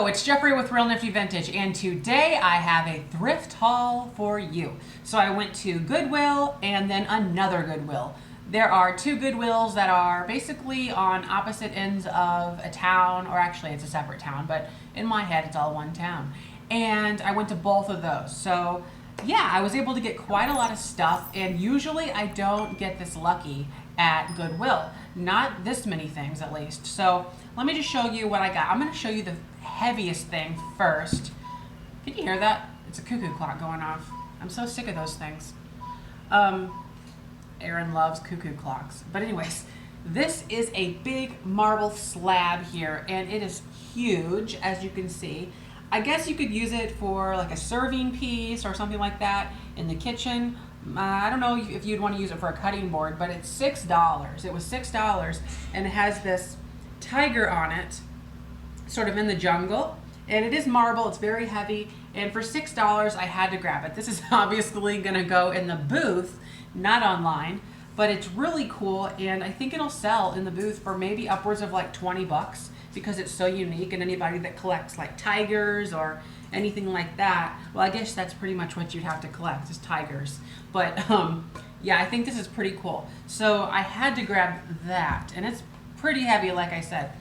Hello, it's Jeffrey with Real Nifty Vintage, and today I have a thrift haul for you. So I went to Goodwill and then another Goodwill. There are two Goodwills that are basically on opposite ends of a town, or actually it's a separate town, but in my head it's all one town. And I went to both of those. So yeah, I was able to get quite a lot of stuff, and usually I don't get this lucky at Goodwill. Not this many things, at least. So let me just show you what I got. I'm going to show you the heaviest thing first. Can you hear that? It's a cuckoo clock going off. I'm so sick of those things. Aaron loves cuckoo clocks. But anyways, this is a big marble slab here, and it is huge, as you can see. I guess you could use it for like a serving piece or something like that in the kitchen. I don't know if you'd want to use it for a cutting board, but it's $6. It was $6, and it has this tiger on it, sort of in the jungle. And it is marble, it's very heavy, and for $6 I had to grab it. This is obviously gonna go in the booth, not online, but it's really cool, and I think it'll sell in the booth for maybe upwards of like 20 bucks because it's so unique, and anybody that collects like tigers or anything like that, well, I guess that's pretty much what you'd have to collect, is tigers. But yeah, I think this is pretty cool. So I had to grab that, and it's pretty heavy, like I said.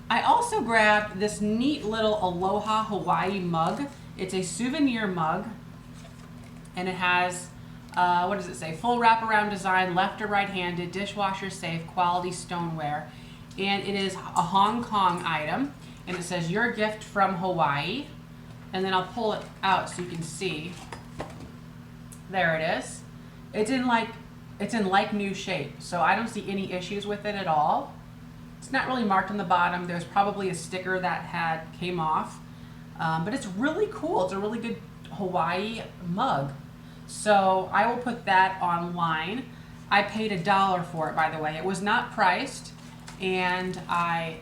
I also grabbed this neat little Aloha Hawaii mug. It's a souvenir mug, and it has, what does it say? Full wraparound design, left or right-handed, dishwasher safe, quality stoneware. And it is a Hong Kong item, and it says, your gift from Hawaii. And then I'll pull it out so you can see. There it is. It's in like new shape, so I don't see any issues with it at all. It's not really marked on the bottom. There's probably a sticker that came off, but it's really cool. It's a really good Hawaii mug. So I will put that online. I paid $1 for it, by the way. It was not priced, and I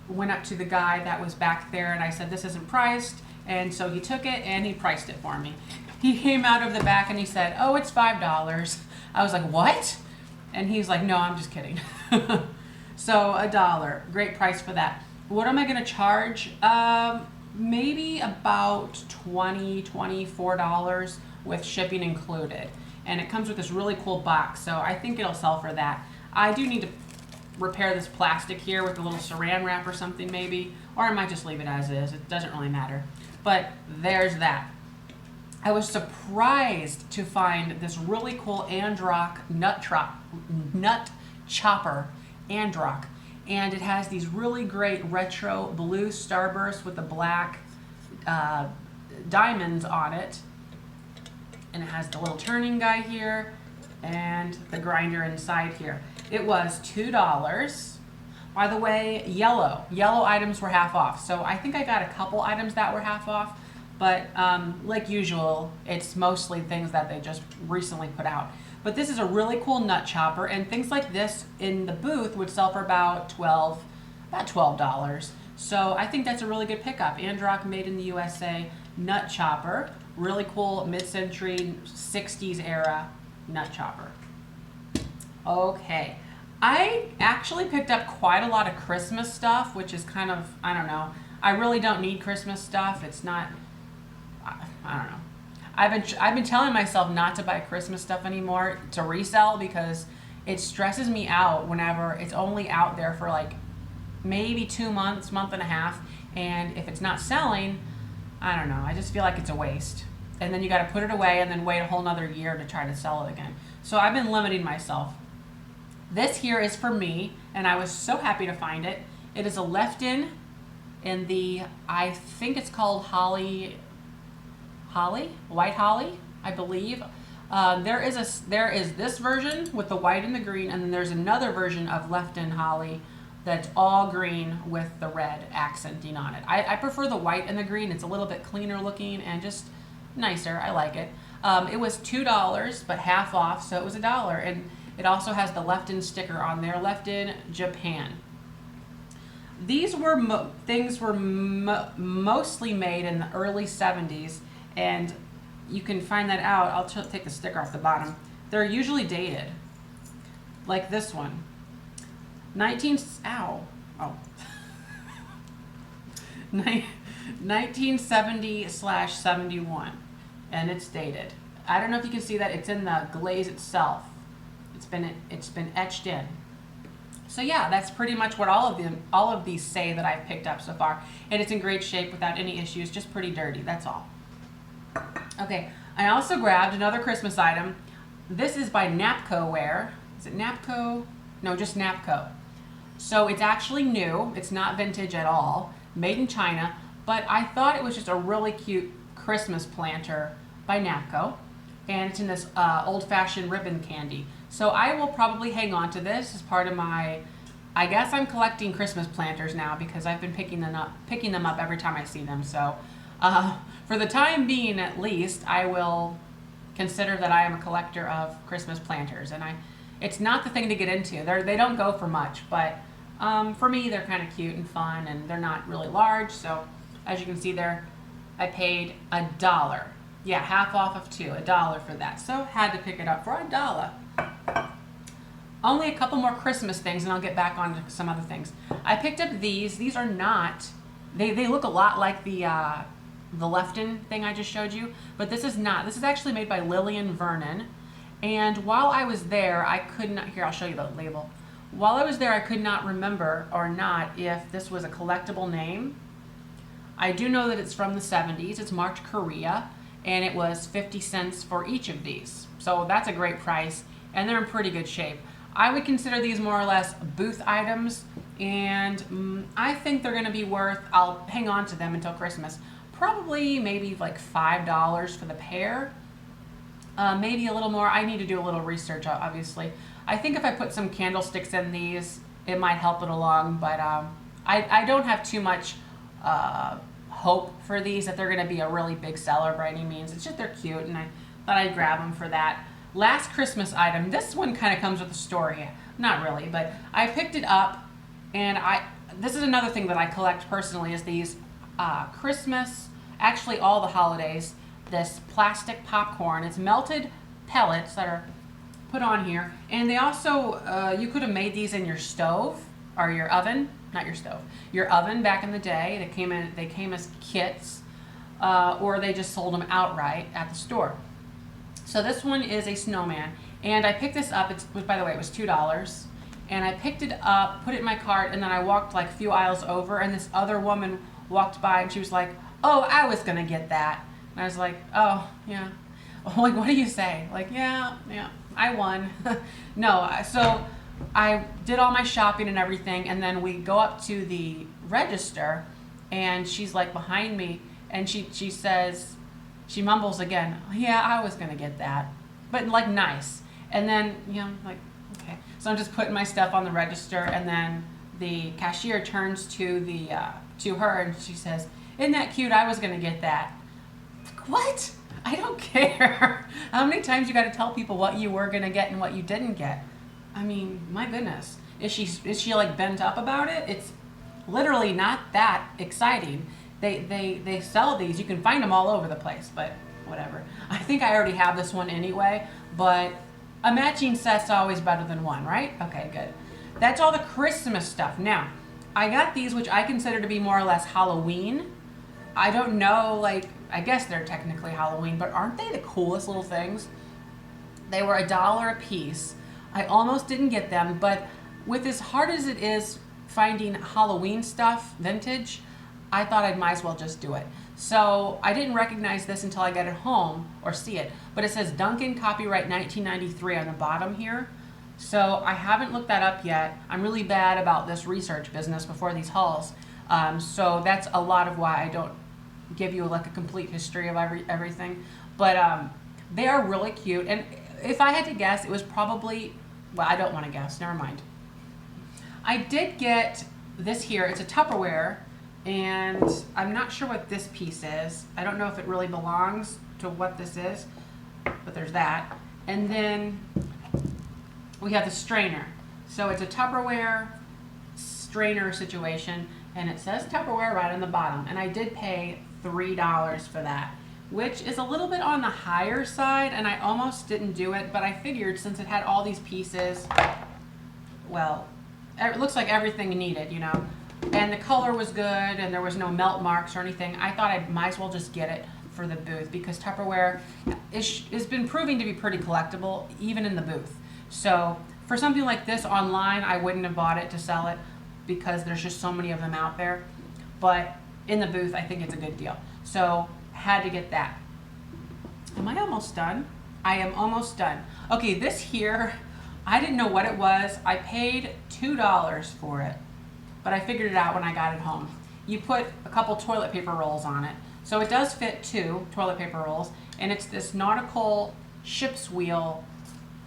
went up to the guy that was back there and I said, this isn't priced. And so he took it and he priced it for me. He came out of the back and he said, oh, it's $5. I was like, what? And he's like, no, I'm just kidding. So $1, great price for that. What am I gonna charge? Maybe about $20, $24 with shipping included. And it comes with this really cool box, so I think it'll sell for that. I do need to repair this plastic here with a little saran wrap or something maybe, or I might just leave it as is. It doesn't really matter. But there's that. I was surprised to find this really cool Androck nut chopper Androck, and it has these really great retro blue starbursts with the black diamonds on it, and it has the little turning guy here and the grinder inside here. It was $2. By the way, yellow items were half off, so I think I got a couple items that were half off, but like usual, it's mostly things that they just recently put out. But this is a really cool nut chopper, and things like this in the booth would sell for about $12. So I think that's a really good pickup. Androck, made in the USA nut chopper, really cool mid-century 60s era nut chopper. Okay. I actually picked up quite a lot of Christmas stuff, which is kind of, I don't know. I really don't need Christmas stuff. It's not, I don't know. I've been telling myself not to buy Christmas stuff anymore to resell because it stresses me out whenever it's only out there for like maybe 2 months, month and a half, and if it's not selling, I don't know. I just feel like it's a waste. And then you got to put it away and then wait a whole nother year to try to sell it again. So I've been limiting myself. This here is for me, and I was so happy to find it. It is a left-in the, I think it's called white holly, I believe. There is this version with the white and the green, and then there's another version of left-in holly that's all green with the red accenting on it. I prefer the white and the green. It's a little bit cleaner looking and just nicer. I like it. It was $2, but half off, so it was $1, and it also has the left-in sticker on there, left-in Japan. These were mostly made in the early 70s, and you can find that out. I'll take the sticker off the bottom. They're usually dated, like this one. 19, ow, oh. 1970/71, and it's dated. I don't know if you can see that. It's in the glaze itself. It's been etched in. So yeah, that's pretty much what all of these say that I've picked up so far, and it's in great shape without any issues. Just pretty dirty. That's all. Okay, I also grabbed another Christmas item. This is by Napco. Is it Napco? No, just Napco. So it's actually new. It's not vintage at all. Made in China, but I thought it was just a really cute Christmas planter by Napco, and it's in this old-fashioned ribbon candy. So I will probably hang on to this as part of my, I guess I'm collecting Christmas planters now because I've been picking them up every time I see them. So for the time being, at least, I will consider that I am a collector of Christmas planters, and it's not the thing to get into. They don't go for much, but for me, they're kind of cute and fun, and they're not really large. So as you can see there, I paid $1. Yeah, half off of $2, $1 for that. So had to pick it up for $1. Only a couple more Christmas things, and I'll get back on to some other things. I picked up these. These are not. They look a lot like the Lefton thing I just showed you, but this is not. This is actually made by Lillian Vernon. And while I was there, I could not. Here, I'll show you the label. While I was there, I could not remember or not if this was a collectible name. I do know that it's from the 70s. It's marked Korea, and it was 50 cents for each of these. So that's a great price, and they're in pretty good shape. I would consider these more or less booth items, and I think they're gonna be worth, I'll hang on to them until Christmas, probably maybe like $5 for the pair. Maybe a little more. I need to do a little research, obviously. I think if I put some candlesticks in these, it might help it along, but I don't have too much hope for these that they're going to be a really big seller by any means. It's just they're cute, and I thought I'd grab them for that. Last Christmas item. This one kind of comes with a story. Not really, but I picked it up, and this is another thing that I collect personally is these Christmas, actually all the holidays, this plastic popcorn. It's melted pellets that are put on here, and they also you could have made these in your stove or your oven, not your stove, your oven back in the day. They came as kits, or they just sold them outright at the store. So this one is a snowman, and I picked this up. By the way, it was $2, and I picked it up, put it in my cart, and then I walked like a few aisles over, and this other woman walked by, and she was like, "Oh, I was gonna get that." And I was like, "Oh, yeah." Like, what do you say? Like, yeah, I won. No, so I did all my shopping and everything, and then we go up to the register, and she's like behind me, and she says, she mumbles again, "Yeah, I was gonna get that," but like nice. And then, like, okay. So I'm just putting my stuff on the register, and then the cashier turns to her, and she says, "Isn't that cute? I was gonna get that." What? I don't care. How many times you got to tell people what you were gonna get and what you didn't get? I mean, my goodness. Is she like bent up about it? It's literally not that exciting. They sell these. You can find them all over the place, but whatever. I think I already have this one anyway, but a matching set's always better than one, right? Okay, good. That's all the Christmas stuff. Now, I got these, which I consider to be more or less Halloween. I don't know, like, I guess they're technically Halloween, but aren't they the coolest little things? They were $1 a piece. I almost didn't get them, but with as hard as it is finding Halloween stuff, vintage, I thought I might as well just do it. So I didn't recognize this until I got it home, or see it, but it says Duncan copyright 1993 on the bottom here. So I haven't looked that up yet. I'm really bad about this research business before these hauls. So that's a lot of why I don't give you like a complete history of everything. But they are really cute. And if I had to guess, it was probably, well, I don't want to guess. Never mind. I did get this here. It's a Tupperware, and I'm not sure what this piece is. I don't know if it really belongs to what this is, but there's that. And then we have the strainer. So it's a Tupperware strainer situation, and it says Tupperware right on the bottom. And I did pay $3 for that, which is a little bit on the higher side, and I almost didn't do it, but I figured since it had all these pieces, well, it looks like everything needed, and the color was good and there was no melt marks or anything, I thought I might as well just get it for the booth because Tupperware has been proving to be pretty collectible even in the booth. So for something like this online, I wouldn't have bought it to sell it because there's just so many of them out there. But in the booth, I think it's a good deal. So had to get that. Am I almost done? I am almost done. Okay, this here, I didn't know what it was. I paid $2 for it, but I figured it out when I got it home. You put a couple toilet paper rolls on it. So it does fit 2 toilet paper rolls, and it's this Nautical ship's wheel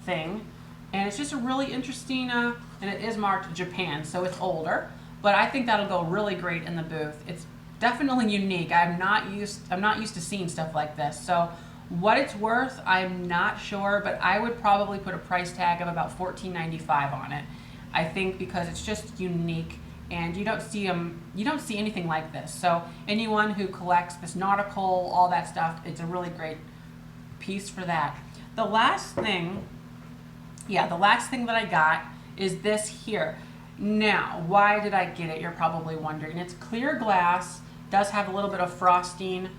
thing. And it's just a really interesting, and it is marked Japan, so it's older, but I think that'll go really great in the booth. It's definitely unique. I'm not used to seeing stuff like this. So what it's worth, I'm not sure, but I would probably put a price tag of about $14.95 on it. I think because it's just unique, and you don't see anything like this. So anyone who collects this Nautical, all that stuff, it's a really great piece for that. The last thing that I got is this here. Now, why did I get it? You're probably wondering. It's clear glass, does have a little bit of frosting,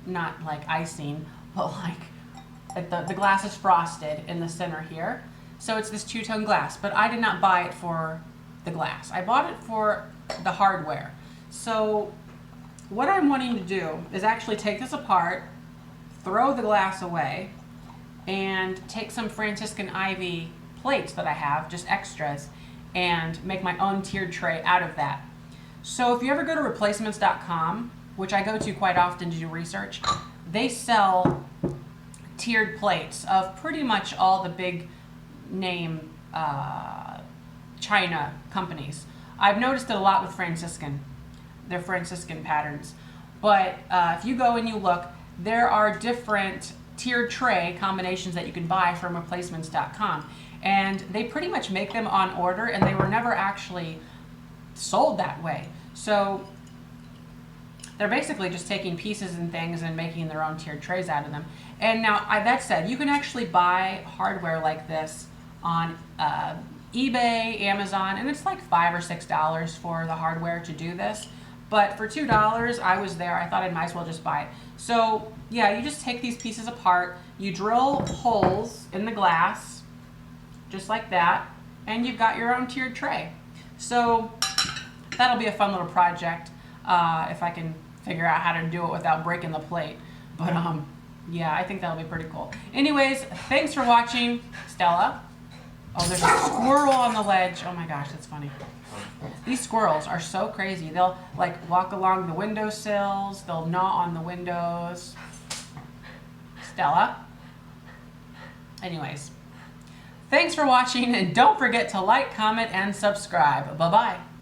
not like icing, but like the glass is frosted in the center here. So it's this two-tone glass, but I did not buy it for the glass. I bought it for the hardware. So what I'm wanting to do is actually take this apart, throw the glass away, and take some Franciscan ivy plates that I have, just extras, and make my own tiered tray out of that. So if you ever go to replacements.com, which I go to quite often to do research, they sell tiered plates of pretty much all the big name China companies. I've noticed it a lot with they're Franciscan patterns. But if you go and you look, there are different tiered tray combinations that you can buy from replacements.com, and they pretty much make them on order, and they were never actually sold that way. So they're basically just taking pieces and things and making their own tiered trays out of them. And now, that said, you can actually buy hardware like this on eBay, Amazon, and it's like $5 or $6 for the hardware to do this. But for $2, I was there. I thought I might as well just buy it. So yeah, you just take these pieces apart, you drill holes in the glass, just like that, and you've got your own tiered tray. So that'll be a fun little project if I can figure out how to do it without breaking the plate. But yeah, I think that'll be pretty cool. Anyways, thanks for watching, Stella. Oh, there's a squirrel on the ledge. Oh my gosh, that's funny. These squirrels are so crazy. They'll like walk along the windowsills. They'll gnaw on the windows. Stella. Anyways, thanks for watching, and don't forget to like, comment, and subscribe. Bye-bye.